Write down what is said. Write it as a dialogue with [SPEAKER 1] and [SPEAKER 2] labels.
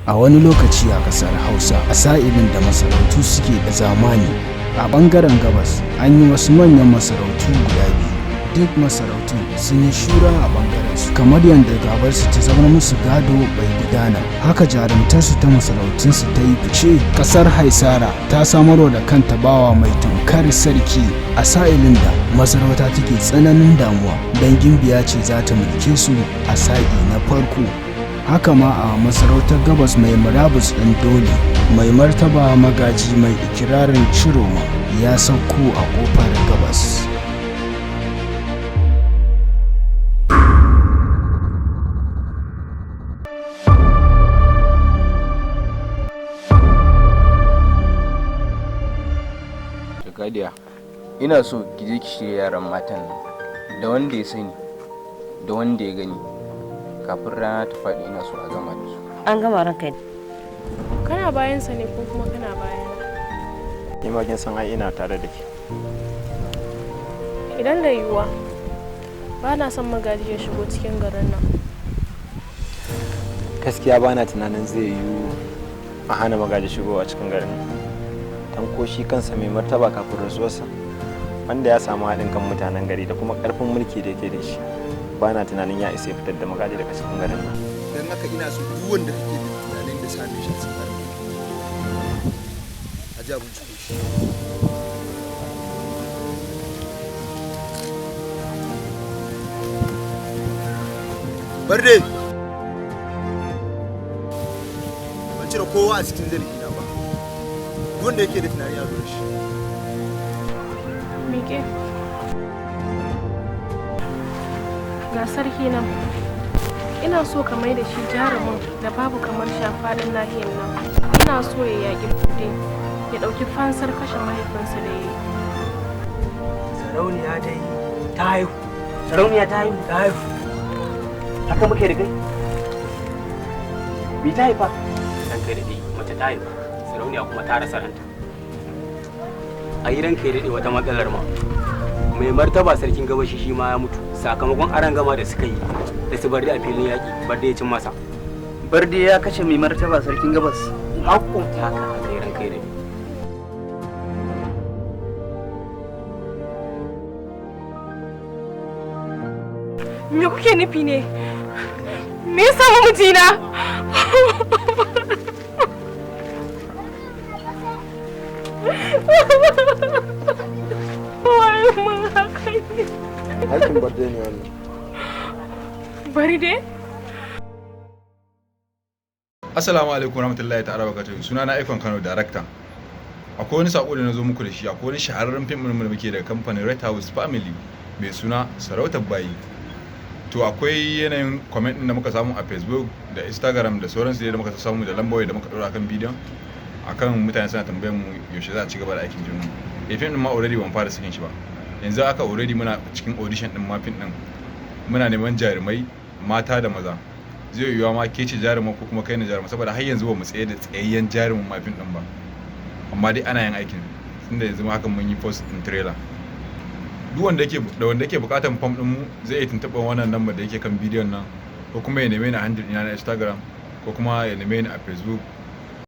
[SPEAKER 1] A wani lokaci a ƙasar Hausa, a sa'ilin da masarautu suke da zamani, a ɓangaren gabas an yi wasu manyan masarautu guda biyu. Duk masarautun sun yi shura a ɓangarensu, kamar yadda gabarsu ta zama musu gado bai gudana. Haka jarumtarsu ta masarautunsu ta yi fice. Ƙasar Haisara ta samarwa da kanta bawa mai tamkar sarki a sa'ilin da masarauta take tsananin damuwa don gimbiya ce za ta mulke su a sa'i na farko. Haka ma a masarautar gabas mai murabus ɗin dole, mai martaba magaji mai ikirarin Ciroma ya sauko a ƙofar gabas.
[SPEAKER 2] Gadiya, ina so ki je ki shirya yaran matan nan da wanda ya sani da wanda ya gani kafin rana ta faɗi. Ina so a gama da su.
[SPEAKER 3] An gama ranka.
[SPEAKER 4] Kana bayansa ne ko kuma kana bayan?
[SPEAKER 5] Ni ma kin san ai ina tare da ke.
[SPEAKER 4] Idan da yiwuwa ba na son magaji ya shigo cikin garin nan.
[SPEAKER 5] Gaskiya ba na tunanin zai yiwu a hana magaji shigowa cikin garin nan. Dan ko shi kansa mai martaba kafin rasuwarsa, wanda ya samu haɗin kan mutanen gari da kuma ƙarfin mulki da yake da shi, ba na tunanin ya isa ya fitar da magaji daga cikin garin nan.
[SPEAKER 6] Dan haka ina so duk wanda kake da tunanin da same shi a cikin garin a ji abin cikin shi. Barde! Ban cire kowa a cikin zargi na ba. Wanda yake da tunani ya zo da shi.
[SPEAKER 4] Miƙe. Ga sarki nan. Ina so ka mai da shi jarumin da babu kamar shi a faɗin nahiyar nan. Ina so ya yaƙi Bude, ya ɗauki fansar kashe mahaifinsa da ya yi.
[SPEAKER 7] Sarauniya dai ta haihu. Sarauniya ta haihu. Ta haihu. Haka muke da kai? Bi ta haifa? Dan kai da dai mace ta haifa. Sarauniya kuma ta rasa ranta. A yi ranka ya daɗe wata matsalar ma. Mai martaba sarkin gabashi shi ma ya mutu sakamakon aron gama da suka yi da su Barde a filin yaƙi. Barde ya cin masa.
[SPEAKER 8] Barde ya kashe mai martaba sarkin gabas.
[SPEAKER 7] Hakunta haka a yi ranka ya daɗe.
[SPEAKER 4] Me kuke nufi ne? Me yasa mijina?
[SPEAKER 6] Aikin Barde ne wannan.
[SPEAKER 4] Barde?
[SPEAKER 9] Assalamu alaikum warahmatullahi ta'ala barakatuhu. Suna na Aikon Kano director. Akwai wani sako da na zo muku da shi. Akwai wani shahararren fim da muke daga kamfanin Red House Family mai suna Sarautar Bayi. To akwai yanayin comment din da muka samu a Facebook da Instagram da sauransu da muka samu da lambobi da muka dora kan bidiyon akan mutane suna tambayar mu yaushe za a ci gaba da aikin fim. Fim din ma already ban fara sakin shi ba. Yanzu aka already muna cikin audition din ma fim din. Muna neman jarumai mata da maza. Zai yiwuwa ma ke ce jaruma ko kuma kai ne jaruma saboda har yanzu ba mu tsaye da tsayayyen jarumin mafin din ba. Amma dai ana yin aikin tunda yanzu ma hakan mun yi post din trailer. Duk wanda yake bukatar form din mu zai iya tuntuɓar wannan number da yake kan bidiyon nan ko kuma ya neme ni a handle ina na Instagram ko kuma ya neme ni a Facebook